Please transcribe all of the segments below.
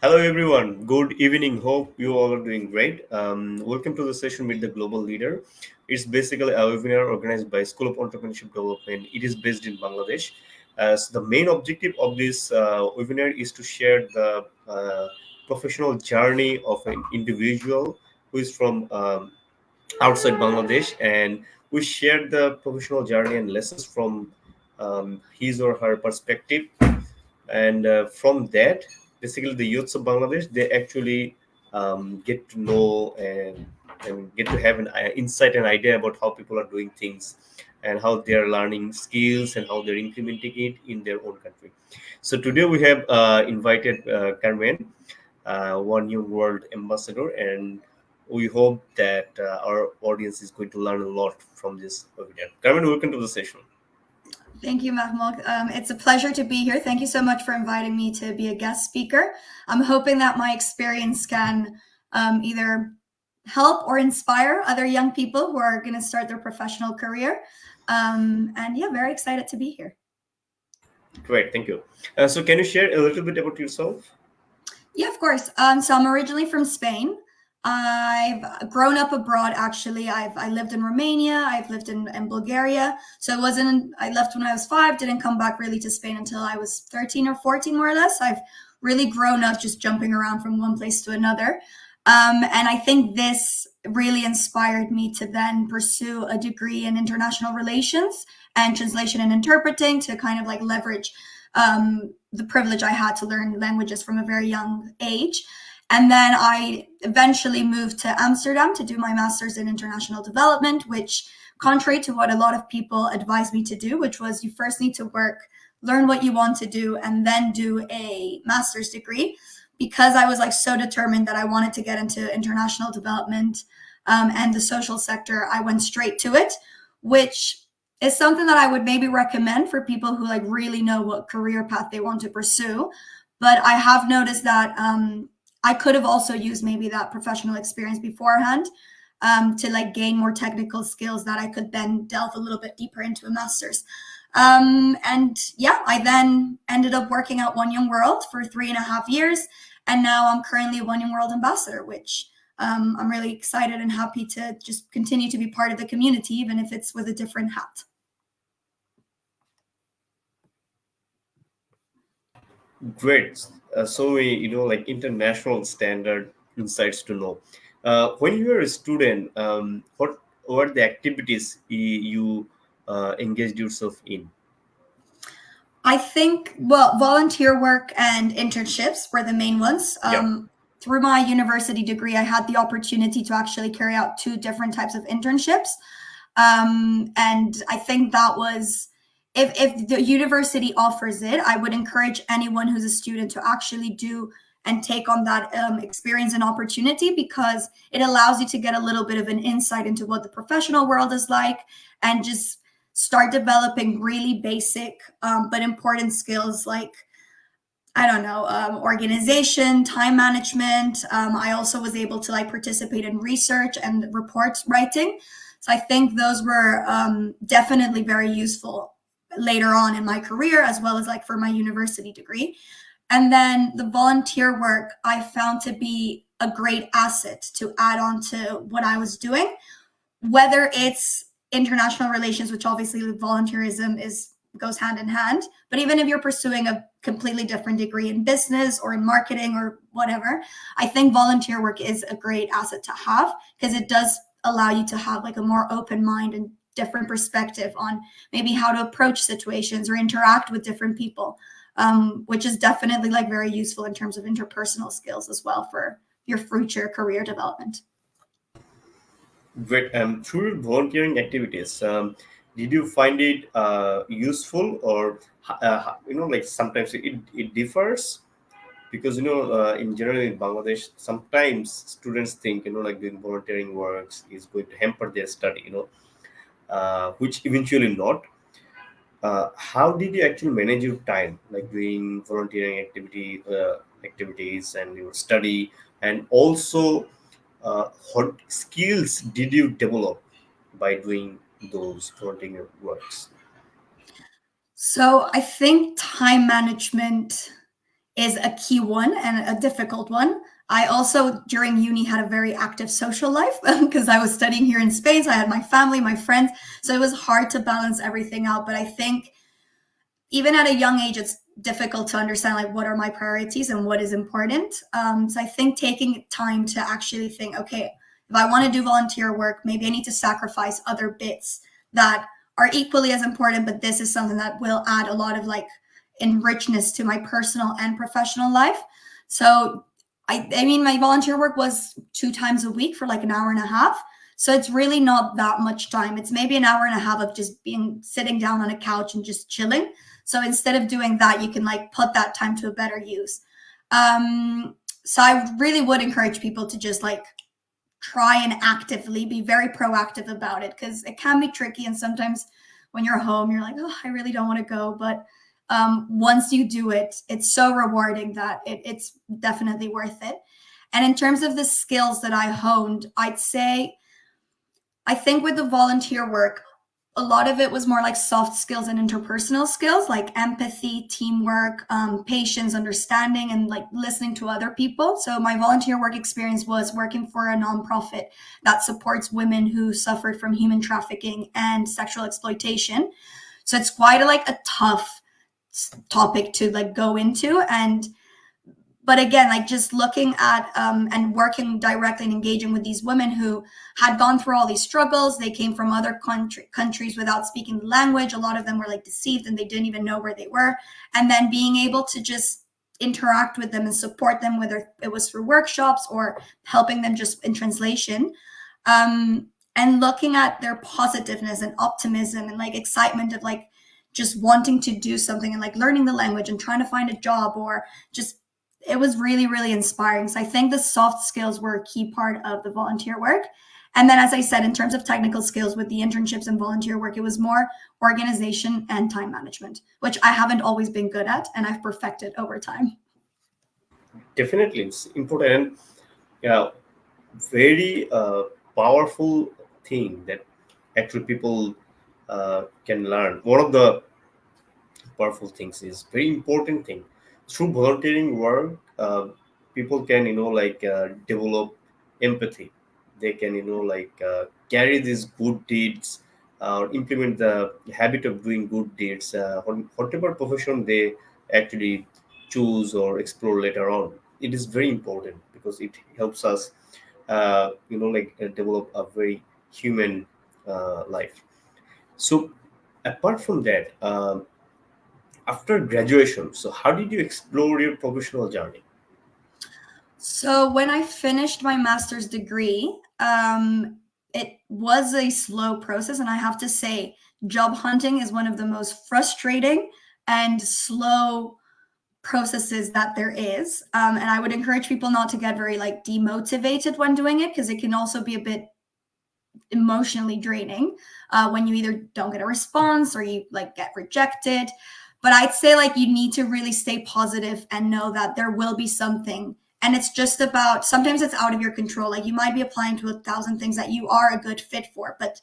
Hello, everyone. Good evening. Hope you all are doing great. Welcome to the session with the Global Leader. It's basically a webinar organized by School of Entrepreneurship Development. It is based in Bangladesh. As the main objective of this webinar is to share the professional journey of an individual who is from outside Bangladesh, and we share the professional journey and lessons from his or her perspective. And from that, basically the youths of Bangladesh, they actually get to know and get to have an insight and idea about how people are doing things and how they're learning skills and how they're implementing it in their own country. So today we have invited Carmen, one new world ambassador, and we hope that our audience is going to learn a lot from this webinar. Carmen, welcome to the session. Thank you, Mahmoud. It's a pleasure to be here. Thank you so much for inviting me to be a guest speaker. I'm hoping that my experience can either help or inspire other young people who are going to start their professional career. And yeah, very excited to be here. Great, thank you. So can you share a little bit about yourself? Yeah, of course. So I'm originally from Spain. I've grown up abroad. Actually, I lived in Romania. I've lived in Bulgaria. So it wasn't. I left when I was 5. Didn't come back really to Spain until I was 13 or 14, more or less. I've really grown up just jumping around from one place to another. And I think this really inspired me to then pursue a degree in international relations and translation and interpreting to kind of like leverage the privilege I had to learn languages from a very young age. And then I eventually moved to Amsterdam to do my master's in international development, which, contrary to what a lot of people advised me to do, which was you first need to work, learn what you want to do, and then do a master's degree. Because I was like so determined that I wanted to get into international development and the social sector, I went straight to it, which is something that I would maybe recommend for people who like really know what career path they want to pursue. But I have noticed that I could have also used maybe that professional experience beforehand to like gain more technical skills that I could then delve a little bit deeper into a master's. And yeah, I then ended up working at One Young World for 3.5 years. And now I'm currently a One Young World ambassador, which I'm really excited and happy to just continue to be part of the community, even if it's with a different hat. Great. So we, like international standard insights to know. When you were a student, what were the activities you engaged yourself in? I think, well, volunteer work and internships were the main ones. Yeah. Through my university degree, I had the opportunity to actually carry out 2 different types of internships. And I think that was, if the university offers it, I would encourage anyone who's a student to actually do and take on that experience and opportunity, because it allows you to get a little bit of an insight into what the professional world is like and just start developing really basic but important skills like, I don't know, organization, time management. I also was able to like participate in research and reports writing. So I think those were definitely very useful later on in my career, as well as like for my university degree. And then the volunteer work I found to be a great asset to add on to what I was doing, whether it's international relations, which obviously with volunteerism is goes hand in hand. But even if you're pursuing a completely different degree in business or in marketing or whatever, I think volunteer work is a great asset to have, because it does allow you to have like a more open mind and different perspective on maybe how to approach situations or interact with different people, which is definitely like very useful in terms of interpersonal skills as well for your future career development. Great. Through volunteering activities, did you find it useful, or like sometimes it differs? Because in general in Bangladesh, sometimes students think like doing volunteering works is going to hamper their study, which eventually not. How did you actually manage your time, like doing volunteering activities and your study, and also what skills did you develop by doing those volunteering works? So I think time management is a key one and a difficult one. I also, during uni, had a very active social life because I was studying here in Spain. So I had my family, my friends. So it was hard to balance everything out. But I think even at a young age, it's difficult to understand like what are my priorities and what is important. So I think taking time to actually think, okay, if I want to do volunteer work, maybe I need to sacrifice other bits that are equally as important, but this is something that will add a lot of like enrichness to my personal and professional life. So I mean, my volunteer work was 2 times a week for like an hour and a half. So it's really not that much time. It's maybe an hour and a half of just being sitting down on a couch and just chilling. So instead of doing that, you can like put that time to a better use. So I really would encourage people to just like try and actively be very proactive about it, because it can be tricky. And sometimes when you're home, you're like, oh, I really don't want to go. But once you do it, it's so rewarding that it's definitely worth it. And in terms of the skills that I honed, I'd say, I think with the volunteer work, a lot of it was more like soft skills and interpersonal skills, like empathy, teamwork, patience, understanding, and like listening to other people. So my volunteer work experience was working for a nonprofit that supports women who suffered from human trafficking and sexual exploitation. So it's quite a tough topic to like go into. And but again, like just looking at and working directly and engaging with these women who had gone through all these struggles. They came from other countries without speaking the language. A lot of them were like deceived and they didn't even know where they were. And then being able to just interact with them and support them, whether it was through workshops or helping them just in translation, and looking at their positiveness and optimism and like excitement of like just wanting to do something and like learning the language and trying to find a job, or just, it was really, really inspiring. So I think the soft skills were a key part of the volunteer work. And then, as I said, in terms of technical skills with the internships and volunteer work, it was more organization and time management, which I haven't always been good at and I've perfected over time. Definitely, it's important. And yeah, very powerful thing that actually people can learn. One of the powerful things is very important thing through volunteering work. People can develop empathy. They can carry these good deeds, implement the habit of doing good deeds, whatever profession they actually choose or explore later on. It is very important because it helps us develop a very human life. So apart from that, after graduation, so how did you explore your professional journey? So when I finished my master's degree, it was a slow process. And I have to say, job hunting is one of the most frustrating and slow processes that there is. And I would encourage people not to get very like demotivated when doing it, because it can also be a bit emotionally draining when you either don't get a response or you like get rejected. But I'd say like you need to really stay positive and know that there will be something. And it's just about, sometimes it's out of your control. Like you might be applying to 1,000 things that you are a good fit for, but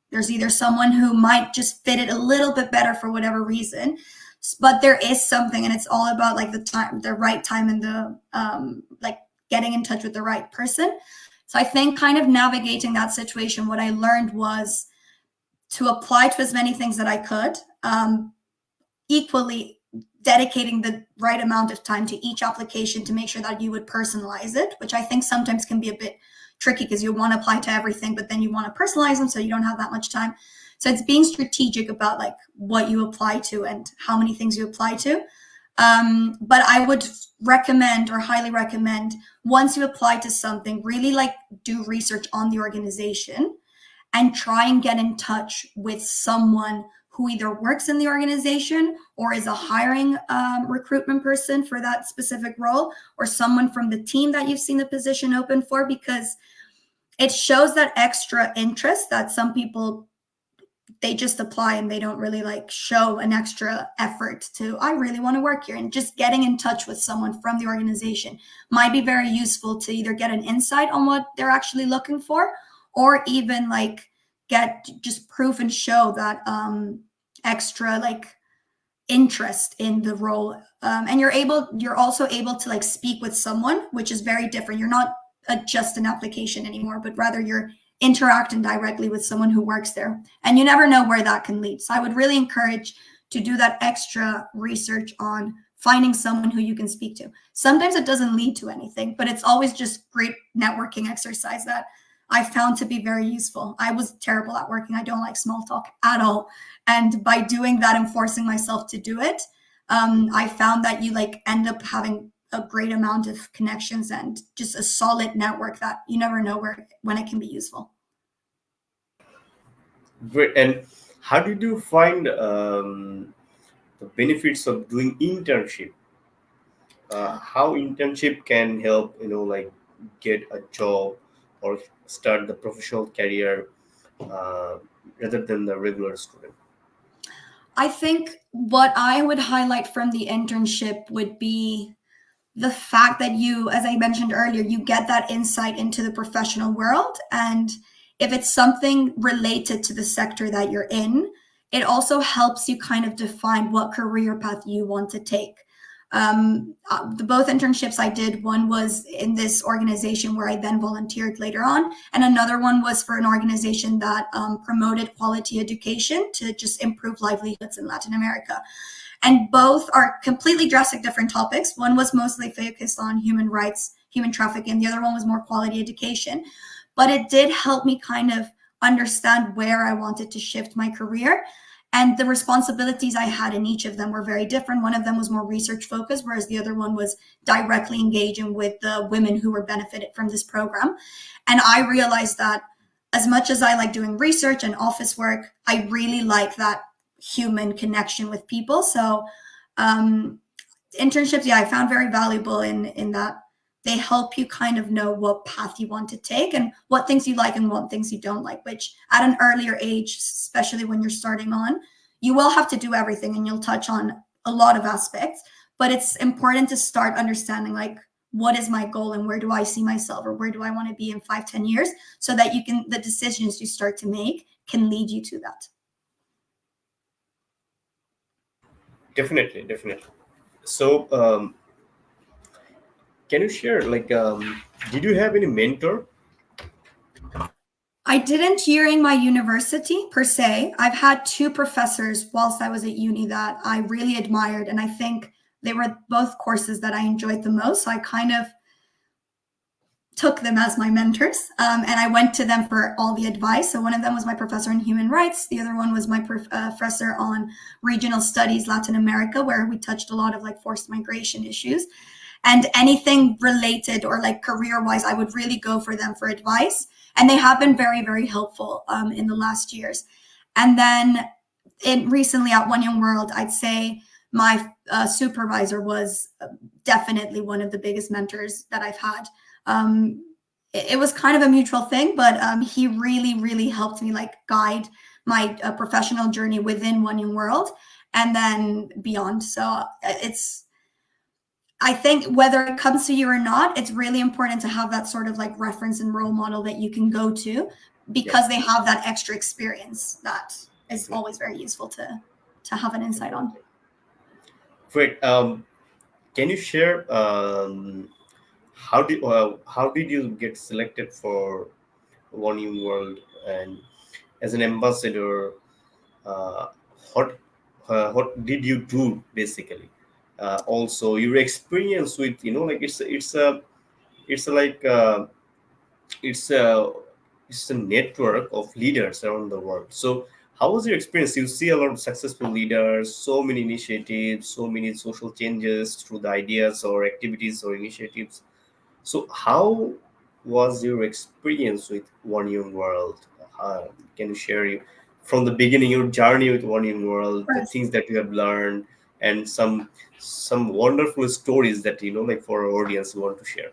there's either someone who might just fit it a little bit better for whatever reason. But there is something, and it's all about like the time, the right time, and the like getting in touch with the right person. So I think kind of navigating that situation, what I learned was to apply to as many things that I could, equally dedicating the right amount of time to each application to make sure that you would personalize it, which I think sometimes can be a bit tricky because you want to apply to everything, but then you want to personalize them so you don't have that much time. So it's being strategic about like what you apply to and how many things you apply to. But I would recommend, or highly recommend, once you apply to something, really like do research on the organization and try and get in touch with someone who either works in the organization or is a hiring recruitment person for that specific role, or someone from the team that you've seen the position open for, because it shows that extra interest that some people, they just apply and they don't really like show an extra effort to, I really want to work here. And just getting in touch with someone from the organization might be very useful to either get an insight on what they're actually looking for, or even like get just proof and show that extra like interest in the role, and you're also able to like speak with someone, which is very different. You're not just an application anymore, but rather you're interacting directly with someone who works there, and you never know where that can lead. So I would really encourage to do that extra research on finding someone who you can speak to. Sometimes it doesn't lead to anything, but it's always just great networking exercise that I found to be very useful. I was terrible at working. I don't like small talk at all. And by doing that and forcing myself to do it, I found that you like end up having a great amount of connections and just a solid network that you never know when it can be useful. Great. And how did you find the benefits of doing internship? How internship can help, like get a job or start the professional career uh, rather than the regular student? I think what I would highlight from the internship would be the fact that you, as I mentioned earlier, you get that insight into the professional world. And if it's something related to the sector that you're in, it also helps you kind of define what career path you want to take. The both internships I did, one was in this organization where I then volunteered later on, and another one was for an organization that promoted quality education to just improve livelihoods in Latin America. And both are completely drastic different topics. One was mostly focused on human rights, human trafficking. The other one was more quality education. But it did help me kind of understand where I wanted to shift my career. And the responsibilities I had in each of them were very different. One of them was more research focused, whereas the other one was directly engaging with the women who were benefited from this program. And I realized that as much as I like doing research and office work, I really like that human connection with people. So internships, yeah, I found very valuable in that they help you kind of know what path you want to take and what things you like and what things you don't like, which at an earlier age, especially when you're starting on, you will have to do everything and you'll touch on a lot of aspects, but it's important to start understanding like, what is my goal and where do I see myself or where do I want to be in 5-10 years, so that the decisions you start to make can lead you to that. Definitely, definitely. So, can you share, like, did you have any mentor? I didn't during my university per se. I've had two professors whilst I was at uni that I really admired, and I think they were both courses that I enjoyed the most. So I kind of took them as my mentors, and I went to them for all the advice. So one of them was my professor in human rights. The other one was my professor on regional studies, Latin America, where we touched a lot of like forced migration issues. And anything related or like career wise, I would really go for them for advice. And they have been very, very helpful in the last years. And then recently at One Young World, I'd say my supervisor was definitely one of the biggest mentors that I've had. It was kind of a mutual thing, but he really, really helped me like guide my professional journey within One Young World and then beyond. So I think whether it comes to you or not, it's really important to have that sort of like reference and role model that you can go to, because they have that extra experience that is always very useful to have an insight on. Great. Can you share how did you get selected for One Young World, and as an ambassador, uh, what what did you do basically? Also, your experience with, like it's a like it's a it's a network of leaders around the world. So how was your experience? You see a lot of successful leaders, so many initiatives, so many social changes through the ideas or activities or initiatives. So how was your experience with One Young World? Can you share from the beginning your journey with One Young World, the First, things that you have learned, and some wonderful stories that, like, for our audience you want to share?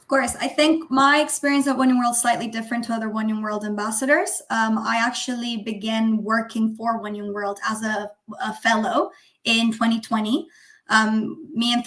of course, I think my experience at One Young World is slightly different to other One Young World ambassadors. I actually began working for One Young World as a fellow in 2020. Me and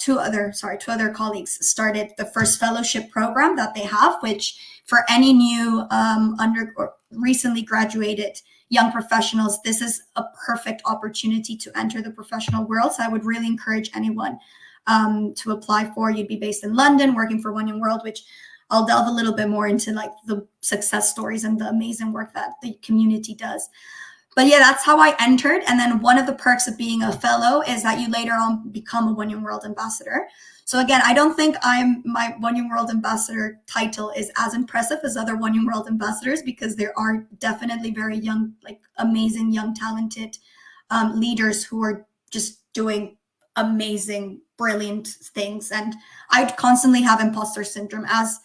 two other colleagues started the first fellowship program that they have, which for any new or recently graduated young professionals, this is a perfect opportunity to enter the professional world. So I would really encourage anyone to apply for. You'd be based in London, working for One Young World, which I'll delve a little bit more into, like the success stories and the amazing work that the community does. But yeah, that's how I entered. And then one of the perks of being a fellow is that you later on become a One Young World ambassador. So again, I don't think my One Young World ambassador title is as impressive as other One Young World ambassadors, because there are definitely very young, like amazing, young, talented leaders who are just doing amazing, brilliant things. And I constantly have imposter syndrome. As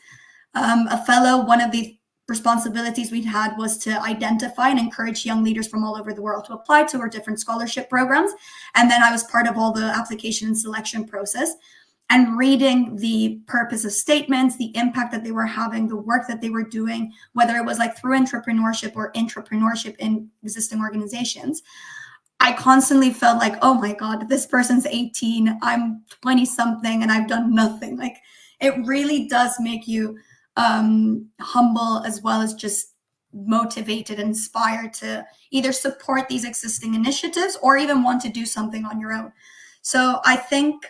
a fellow, one of the responsibilities we had was to identify and encourage young leaders from all over the world to apply to our different scholarship programs. And then I was part of all the application and selection process, and reading the purpose of statements, the impact that they were having, the work that they were doing, whether it was like through entrepreneurship or intrapreneurship in existing organizations. I constantly felt like, oh my God, this person's 18, I'm 20 something, and I've done nothing. Like, it really does make you humble, as well as just motivated, inspired to either support these existing initiatives or even want to do something on your own. So I think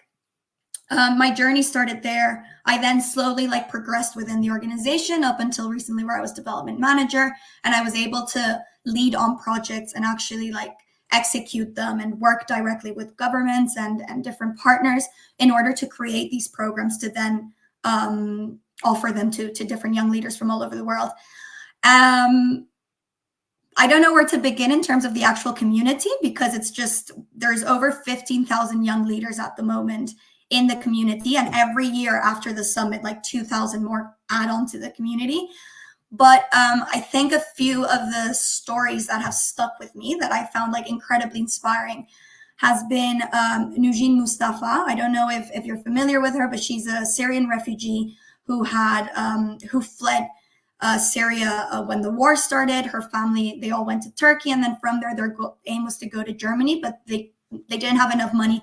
my journey started there. I then slowly like progressed within the organization up until recently, where I was development manager, and I was able to lead on projects and actually like execute them and work directly with governments and different partners in order to create these programs to then offer them to different young leaders from all over the world. I don't know where to begin in terms of the actual community, because it's just, there's over 15,000 young leaders at the moment in the community. And every year after the summit, like 2,000 more add on to the community. But I think a few of the stories that have stuck with me that I found like incredibly inspiring has been Nujin Mustafa. I don't know if you're familiar with her, but she's a Syrian refugee who fled Syria when the war started. Her family, they all went to Turkey, and then from there, their aim was to go to Germany, but they didn't have enough money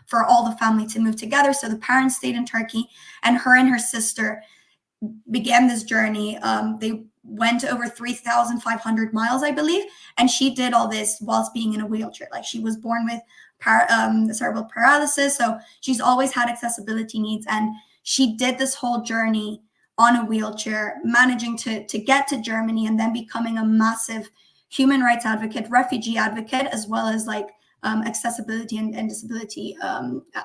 for all the family to move together. So the parents stayed in Turkey, and her sister began this journey. They went over 3,500 miles, I believe, and she did all this whilst being in a wheelchair. Like, she was born with cerebral paralysis, so she's always had accessibility needs, and she did this whole journey on a wheelchair, managing to get to Germany, and then becoming a massive human rights advocate, refugee advocate, as well as like accessibility and disability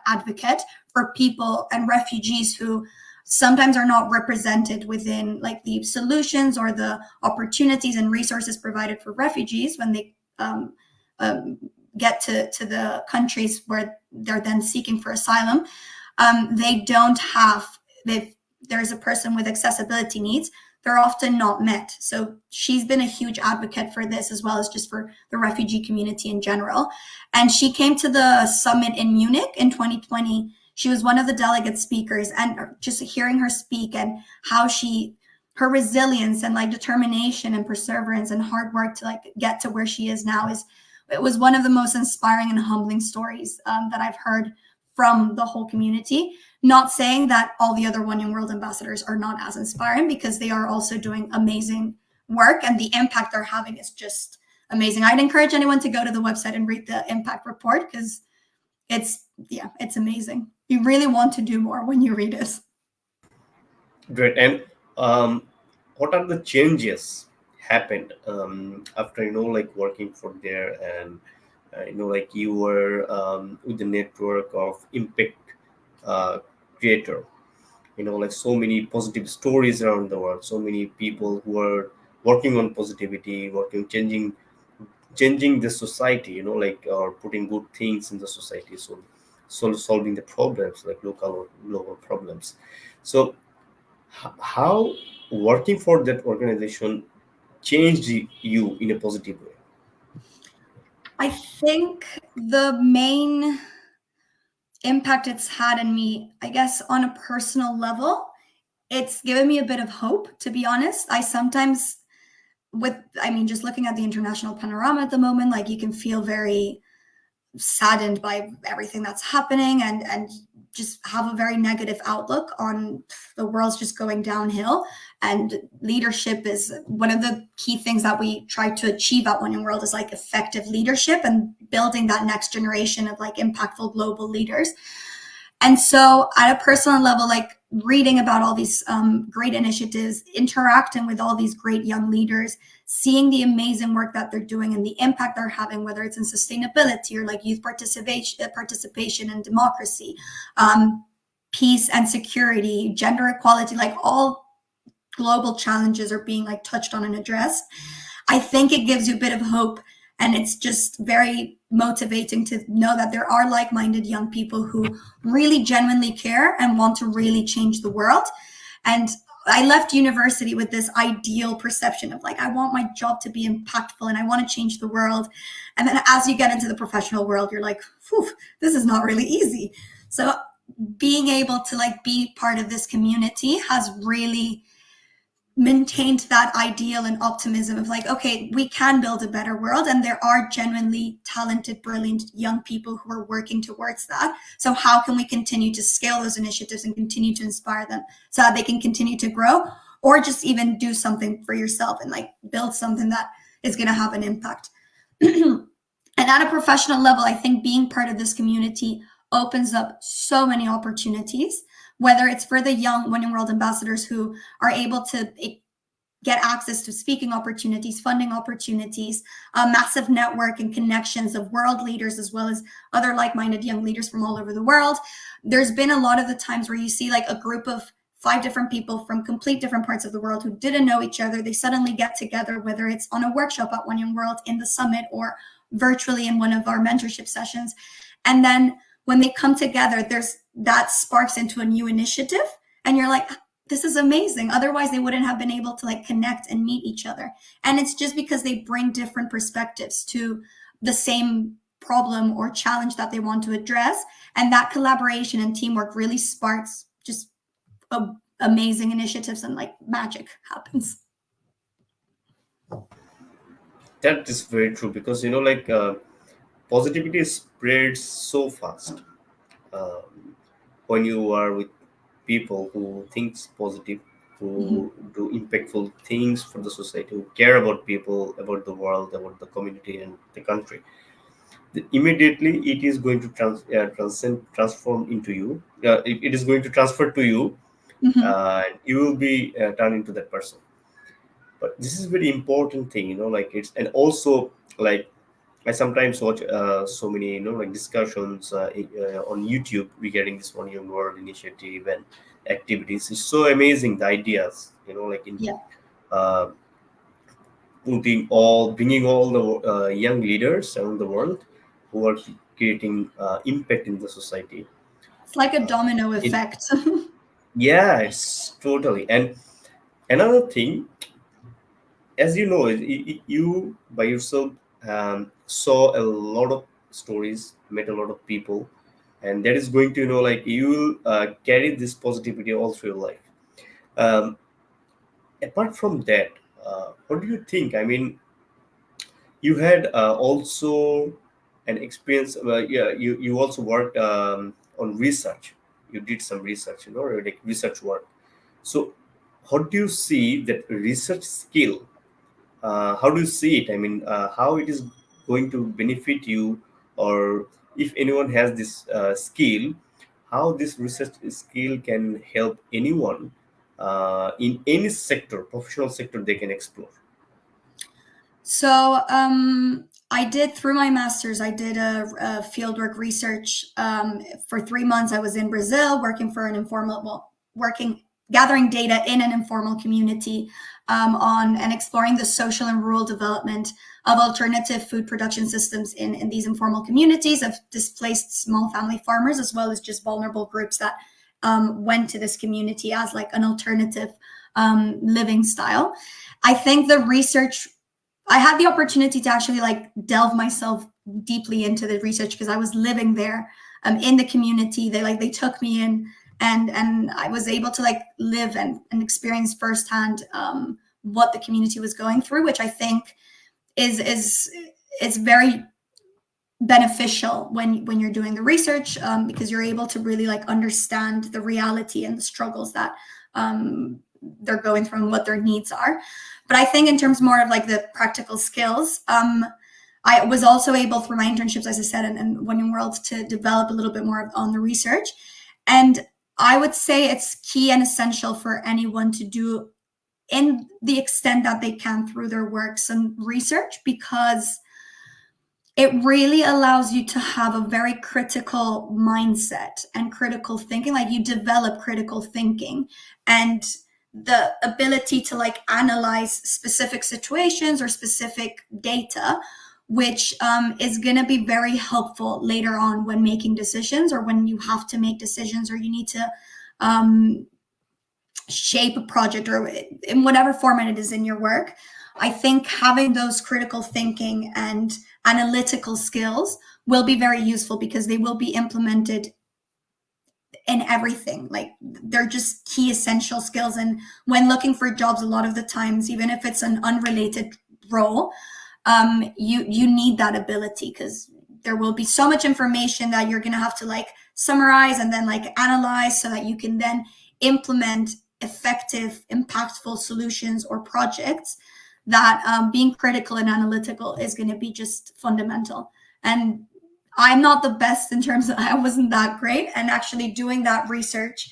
advocate for people and refugees who sometimes are not represented within like the solutions or the opportunities and resources provided for refugees when they get to the countries where they're then seeking for asylum. They don't have, if there's a person with accessibility needs, they're often not met. So she's been a huge advocate for this, as well as just for the refugee community in general. And she came to the summit in Munich in 2020. She was one of the delegate speakers, and just hearing her speak and how her resilience and like determination and perseverance and hard work to like get to where she is now it was one of the most inspiring and humbling stories that I've heard from the whole community. Not saying that all the other One Young World ambassadors are not as inspiring, because they are also doing amazing work, and the impact they're having is just amazing. I'd encourage anyone to go to the website and read the impact report, because it's amazing. You really want to do more when you read it. Great. And what are the changes happened after like working for there, and like you were with the network of impact creator, like so many positive stories around the world, so many people who are working on positivity, changing the society, like, or putting good things in the society, so solving the problems, like local or global problems. So how working for that organization changed you in a positive way? I think the main impact it's had in me, I guess, on a personal level, it's given me a bit of hope, to be honest. I sometimes, just looking at the international panorama at the moment, like, you can feel very saddened by everything that's happening, and just have a very negative outlook on the world's just going downhill. And leadership is one of the key things that we try to achieve at One Young World, is like effective leadership and building that next generation of like impactful global leaders. And so at a personal level, like reading about all these great initiatives, interacting with all these great young leaders, seeing the amazing work that they're doing and the impact they're having, whether it's in sustainability or like youth participation and democracy, peace and security, gender equality, like all global challenges are being like touched on and addressed. I think it gives you a bit of hope, and it's just very motivating to know that there are like-minded young people who really genuinely care and want to really change the world. And I left university with this ideal perception of like, I want my job to be impactful and I want to change the world. And then as you get into the professional world, you're like, whew, this is not really easy. So being able to like be part of this community has really maintained that ideal and optimism of like, okay, we can build a better world, and there are genuinely talented, brilliant young people who are working towards that. So how can we continue to scale those initiatives and continue to inspire them so that they can continue to grow, or just even do something for yourself and like build something that is going to have an impact. And at a professional level, I think being part of this community opens up so many opportunities, whether it's for the young One Young World ambassadors who are able to get access to speaking opportunities, funding opportunities, a massive network and connections of world leaders, as well as other like-minded young leaders from all over the world. There's been a lot of the times where you see like a group of 5 different people from complete different parts of the world who didn't know each other. They suddenly get together, whether it's on a workshop at One Young World, in the summit, or virtually in one of our mentorship sessions. And then when they come together, that sparks into a new initiative, and you're like, this is amazing. Otherwise they wouldn't have been able to like connect and meet each other. And it's just because they bring different perspectives to the same problem or challenge that they want to address. And that collaboration and teamwork really sparks just amazing initiatives, and like magic happens. That is very true, because positivity spreads so fast when you are with people who thinks positive, Mhm. who do impactful things for the society, who care about people, about the world, about the community and the country. Immediately it is going to transform into you. It is going to transfer to you, Mhm. and you will be turned into that person. But this is very important thing, like it's, and also like I sometimes watch so many like discussions on YouTube regarding this One Young World initiative and activities. It's so amazing, the ideas, like in Yeah. uh, bringing all the young leaders around the world who are creating impact in the society. It's like a Uh, domino it effect. Yeah, it's totally. And another thing, as you know, you by yourself saw a lot of stories, met a lot of people, and that is going to, like you will carry this positivity all through your life. Um, Apart from that, what do you think? I mean, you had also an experience. Yeah, you also worked on research. You did some research, like research work. So, how do you see that research skill? How do you see it? I mean, how it is going to benefit you, or if anyone has this skill, how this research skill can help anyone in any sector, professional sector they can explore. So I did, through my master's, I did a fieldwork research for 3 months. I was in Brazil working for an informal, gathering data in an informal community on and exploring the social and rural development of alternative food production systems in these informal communities of displaced small family farmers, as well as just vulnerable groups that went to this community as like an alternative living style. I think the research, I had the opportunity to actually like delve myself deeply into the research because I was living there in the community. They took me in, and I was able to like live and experience firsthand what the community was going through, which I think is very beneficial when you're doing the research, because you're able to really like understand the reality and the struggles that they're going through and what their needs are. But I think in terms more of like the practical skills, I was also able through my internships, as I said, and Winning World, to develop a little bit more on the research. And I would say it's key and essential for anyone to do, in the extent that they can through their work, some research, because it really allows you to have a very critical mindset and critical thinking. Like, you develop critical thinking and the ability to like analyze specific situations or specific data, which is going to be very helpful later on when making decisions, or when you have to make decisions, or you need to shape a project, or in whatever format it is in your work. I think having those critical thinking and analytical skills will be very useful, because they will be implemented in everything. Like, they're just key essential skills. And when looking for jobs, a lot of the times, even if it's an unrelated role, you need that ability, because there will be so much information that you're going to have to like summarize and then like analyze, so that you can then implement effective, impactful solutions or projects. That being critical and analytical is going to be just fundamental. And I'm not the best in terms of, I wasn't that great. And actually doing that research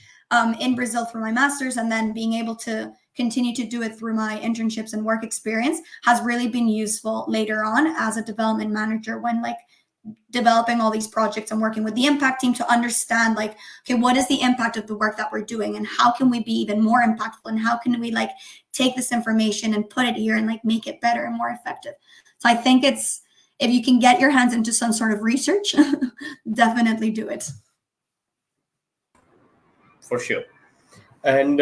in Brazil through my master's, and then being able to continue to do it through my internships and work experience, has really been useful later on as a development manager, when like developing all these projects and working with the impact team to understand like, okay, what is the impact of the work that we're doing, and how can we be even more impactful, and how can we like take this information and put it here and like make it better and more effective. So I think it's, if you can get your hands into some sort of research, definitely do it. For sure. And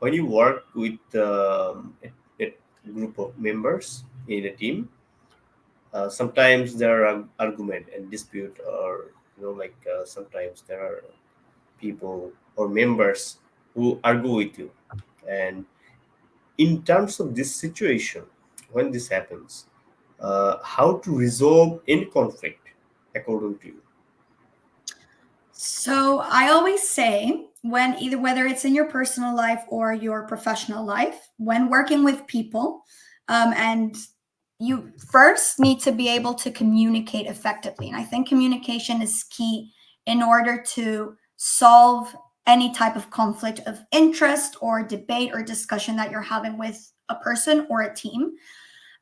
when you work with a group of members in a team, sometimes there are argument and dispute, or sometimes there are people or members who argue with you. And in terms of this situation, when this happens, how to resolve any conflict according to you? So I always say, when either, whether it's in your personal life or your professional life, when working with people, and you first need to be able to communicate effectively. And I think communication is key in order to solve any type of conflict of interest or debate or discussion that you're having with a person or a team.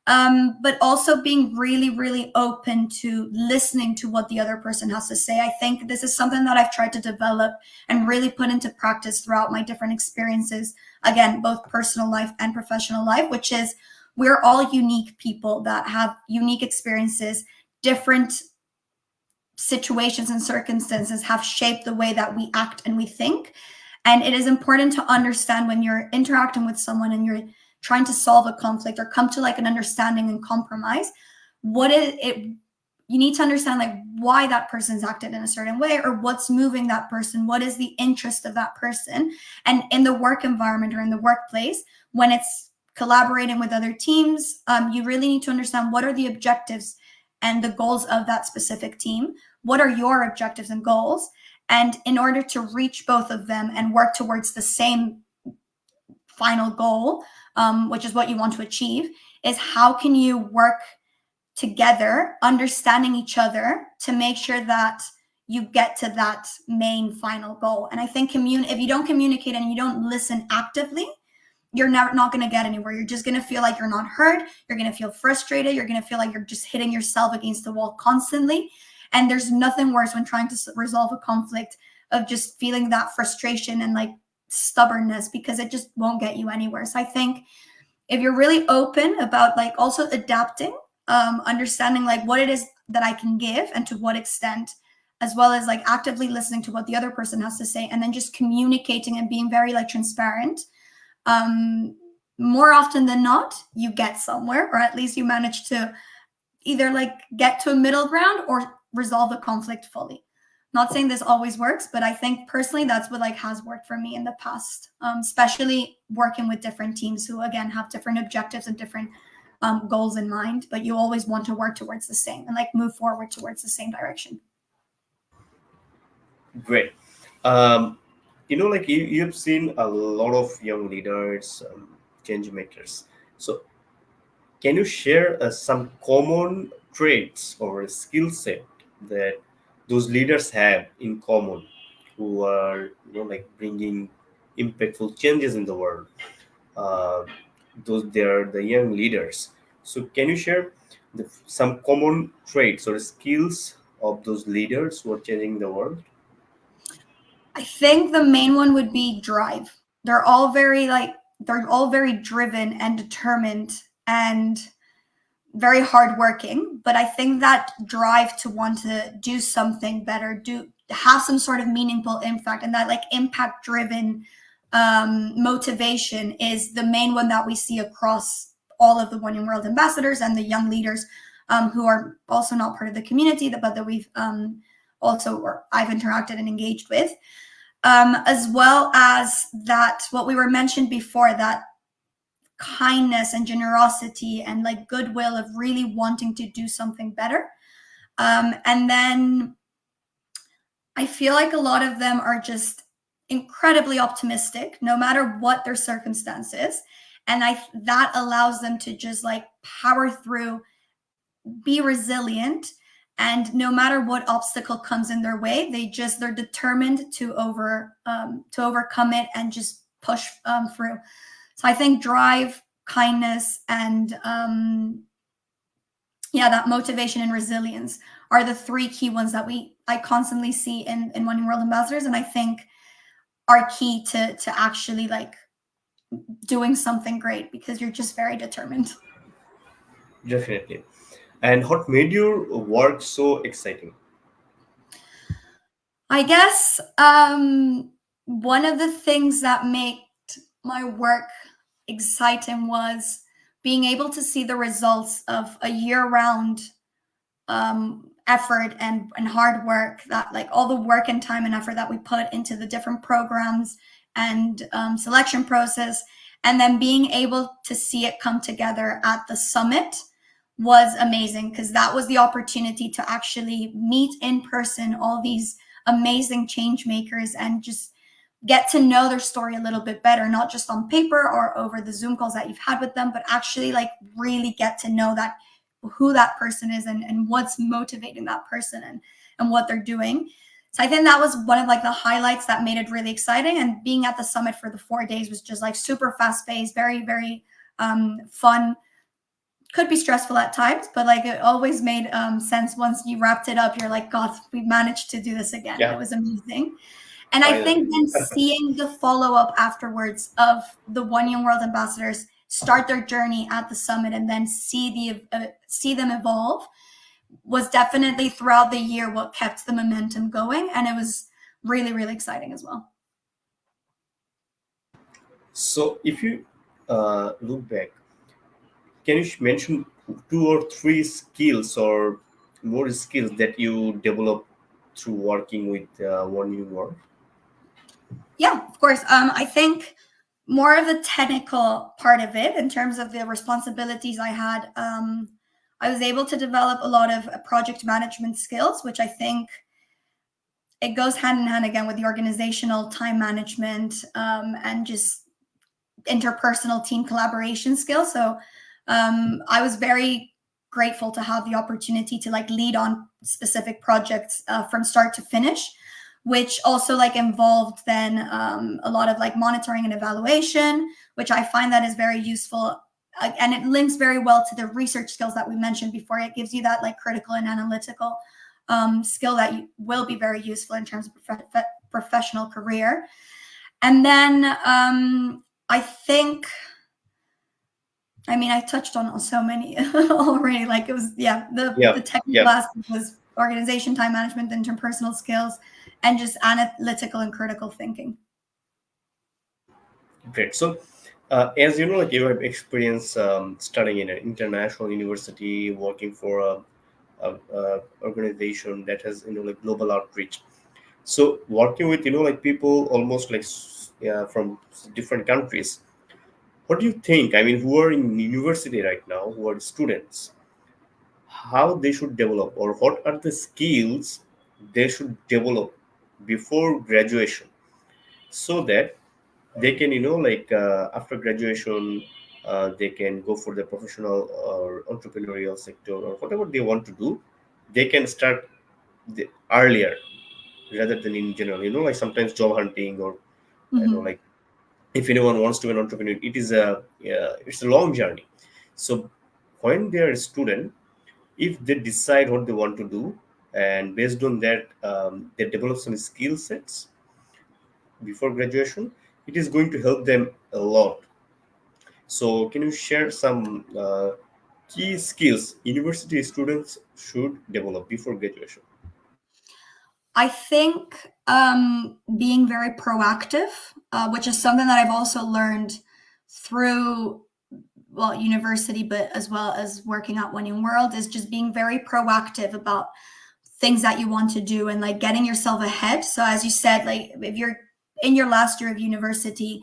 But also being really, really open to listening to what the other person has to say. I think this is something that I've tried to develop and really put into practice throughout my different experiences. Again, both personal life and professional life, which is, we're all unique people that have unique experiences. Different situations and circumstances have shaped the way that we act and we think. And it is important to understand, when you're interacting with someone and you're trying to solve a conflict or come to like an understanding and compromise, what is it, you need to understand like why that person's acted in a certain way, or what's moving that person, what is the interest of that person. And in the work environment or in the workplace, when it's collaborating with other teams, you really need to understand what are the objectives and the goals of that specific team. What are your objectives and goals? And in order to reach both of them and work towards the same final goal, which is what you want to achieve, is how can you work together, understanding each other, to make sure that you get to that main final goal. And I think if you don't communicate and you don't listen actively, you're never not going to get anywhere. You're just going to feel like you're not heard. You're going to feel frustrated. You're going to feel like you're just hitting yourself against the wall constantly. And there's nothing worse when trying to resolve a conflict, of just feeling that frustration and like stubbornness, because it just won't get you anywhere. So I think if you're really open about like also adapting, understanding like what it is that I can give and to what extent, as well as like actively listening to what the other person has to say, and then just communicating and being very like transparent, more often than not, you get somewhere, or at least you manage to either like get to a middle ground or resolve the conflict fully. Not saying this always works, but I think personally that's what like has worked for me in the past, especially working with different teams who again have different objectives and different goals in mind, but you always want to work towards the same and like move forward towards the same direction. Great. Like you've seen a lot of young leaders, change makers. So can you share some common traits or a skill set that those leaders have in common, who are like bringing impactful changes in the world? Uh, those they are the young leaders. So can you share some common traits or skills of those leaders who are changing the world? I think the main one would be drive. They're all very like they're all very driven and determined and very hardworking. But I think that drive to want to do something better, do have some sort of meaningful impact, and that like impact driven motivation is the main one that we see across all of the One Young World ambassadors and the young leaders who are also not part of the community, but that we've also or I've interacted and engaged with. As well as that, what we were mentioned before, that kindness and generosity and like goodwill of really wanting to do something better. And then I feel like a lot of them are just incredibly optimistic, no matter what their circumstances. And that allows them to just like power through, be resilient, and no matter what obstacle comes in their way, they're determined to overcome it and just push through. So I think drive, kindness, and that motivation and resilience are the three key ones that I constantly see in One Young World ambassadors, and I think are key to actually like doing something great because you're just very determined. Definitely. And what made your work so exciting? I guess one of the things that made my work exciting was being able to see the results of a year-round effort and hard work, that like all the work and time and effort that we put into the different programs and selection process, and then being able to see it come together at the summit was amazing, because that was the opportunity to actually meet in person all these amazing change makers and just get to know their story a little bit better, not just on paper or over the Zoom calls that you've had with them, but actually like really get to know that who that person is and what's motivating that person and what they're doing. So I think that was one of like the highlights that made it really exciting. And being at the summit for the 4 days was just like super fast paced, very, very fun. Could be stressful at times, but like it always made sense. Once you wrapped it up, you're like, God, we managed to do this again. And Yeah, it was amazing. And I think finally. then seeing the follow up afterwards of the One Young World ambassadors start their journey at the summit and then see them evolve was definitely throughout the year what kept the momentum going, and it was really, really exciting as well. So if you look back, can you mention two or three skills or more skills that you develop through working with One New World? Yeah, of course. I think more of the technical part of it in terms of the responsibilities I had. I was able to develop a lot of project management skills, which I think it goes hand in hand again with the organizational time management and just interpersonal team collaboration skills. So I was very grateful to have the opportunity to like lead on specific projects from start to finish, which also like involved then a lot of like monitoring and evaluation, which I find that is very useful. And it links very well to the research skills that we mentioned before. It gives you that like critical and analytical skill that will be very useful in terms of professional career. And then I think, I mean, I touched on so many already. Like it was, the Yeah, technical yeah, aspect was organization, time management, interpersonal skills, and just analytical and critical thinking. great. So, as you know, like you have experience studying in an international university, working for a organization that has like global outreach. So, working with like people almost like from different countries. What do you think? I mean, who are in university right now, who are students, how they should develop, or what are the skills they should develop before graduation, so that they can, after graduation, they can go for the professional or entrepreneurial sector or whatever they want to do. They can start earlier rather than in general. Like sometimes job hunting, or Hmm. like if anyone wants to be an entrepreneur, it is a, yeah, it's a long journey. So when they are a student, if they decide what they want to do, and based on that, they develop some skill sets before graduation, it is going to help them a lot. So can you share some key skills university students should develop before graduation? I think being very proactive, which is something that I've also learned through, well, university, but as well as working at Winning World, is just being very proactive about things that you want to do and like getting yourself ahead. So as you said, like if you're in your last year of university,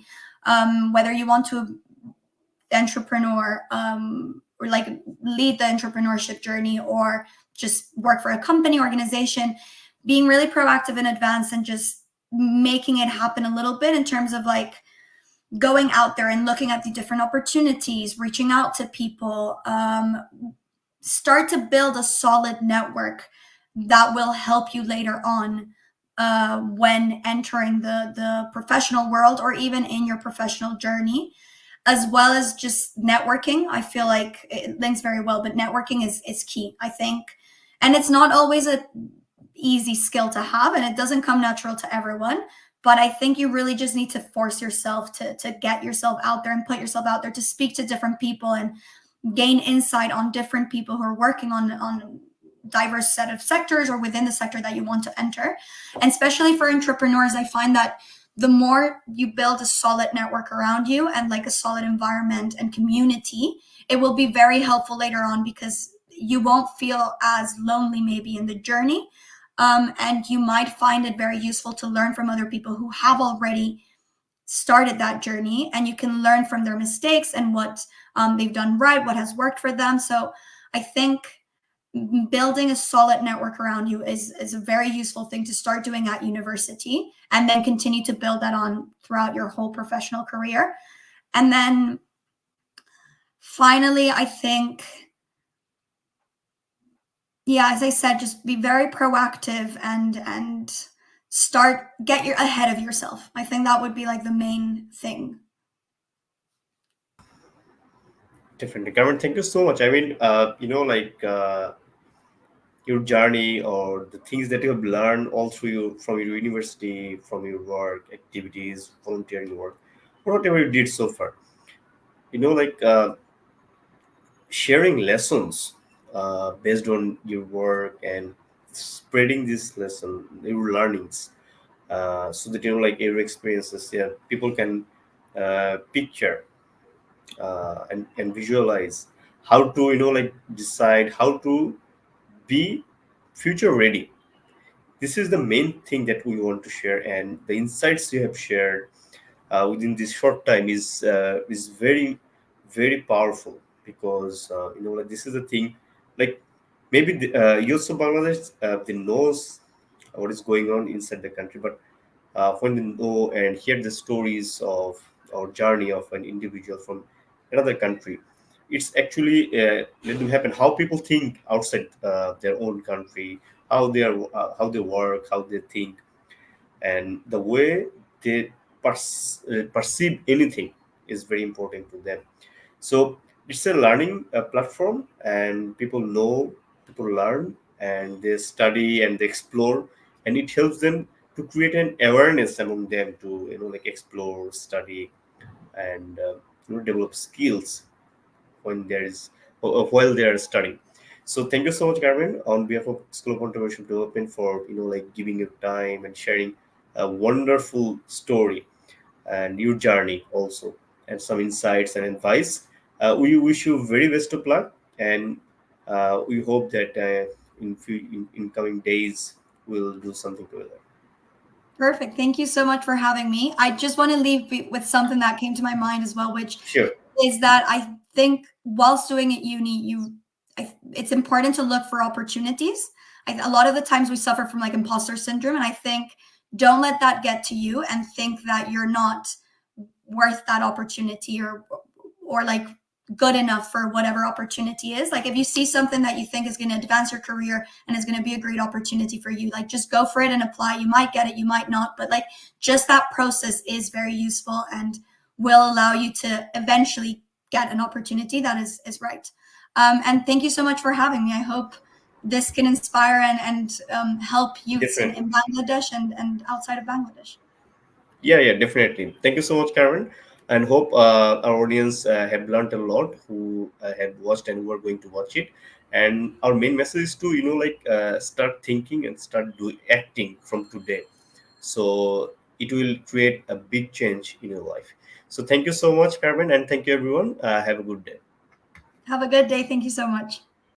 whether you want to entrepreneur, or like lead the entrepreneurship journey, or just work for a company organization, being really proactive in advance and just making it happen a little bit in terms of like going out there and looking at the different opportunities, reaching out to people, start to build a solid network that will help you later on, when entering the professional world or even in your professional journey, as well as just networking. I feel like it links very well, but networking is key, I think. And it's not always a easy skill to have, and it doesn't come natural to everyone. But I think you really just need to force yourself to get yourself out there and put yourself out there to speak to different people and gain insight on different people who are working on diverse set of sectors or within the sector that you want to enter. And especially for entrepreneurs, I find that the more you build a solid network around you and like a solid environment and community, it will be very helpful later on because you won't feel as lonely maybe in the journey. And you might find it very useful to learn from other people who have already started that journey, and you can learn from their mistakes and what they've done right, what has worked for them. So I think building a solid network around you is a very useful thing to start doing at university and then continue to build that on throughout your whole professional career. And then finally, I think, yeah, as I said, just be very proactive and start get your ahead of yourself. I think that would be like the main thing. Definitely, Carmen, thank you so much. I mean, your journey or the things that you have learned all through from your university, from your work activities, volunteering work, or whatever you did so far, you know like sharing lessons based on your work, and spreading this lesson, your learnings, so that your experiences, yeah, people can picture and visualize how to decide how to be future ready. This is the main thing that we want to share, and the insights you have shared within this short time is very, very powerful, because this is the thing, like maybe you also Bangladesh, they knows what is going on inside the country, but when they know and hear the stories of or journey of an individual from another country, it's actually let them happen how people think outside their own country, how they work, how they think, and the way they perceive anything is very important to them. So it's a learning platform, and people know, people learn, and they study and they explore, and it helps them to create an awareness among them to explore, study, and develop skills when there is while they are studying. So thank you so much, Carmen, on behalf of School of Entrepreneurship Development, for giving your time and sharing a wonderful story and your journey also, and some insights and advice. We wish you very best of luck, and we hope that in coming days we'll do something together. Perfect. Thank you so much for having me. I just want to leave with something that came to my mind as well, which Sure. is that I think whilst doing at uni, it's important to look for opportunities. A lot of the times we suffer from like imposter syndrome, and I think don't let that get to you and think that you're not worth that opportunity, or like good enough for whatever opportunity is. Like if you see something that you think is going to advance your career and is going to be a great opportunity for you, like just go for it and apply. You might get it, you might not, but like just that process is very useful and will allow you to eventually get an opportunity that is right. And thank you so much for having me. I hope this can inspire and help youths Definitely. in Bangladesh and outside of Bangladesh. Yeah, yeah, definitely. Thank you so much, Karen, and hope our audience have learned a lot who have watched and who are going to watch it. And our main message is to start thinking and start doing acting from today. So it will create a big change in your life. So thank you so much, Carmen, and thank you everyone. Have a good day. Have a good day. Thank you so much.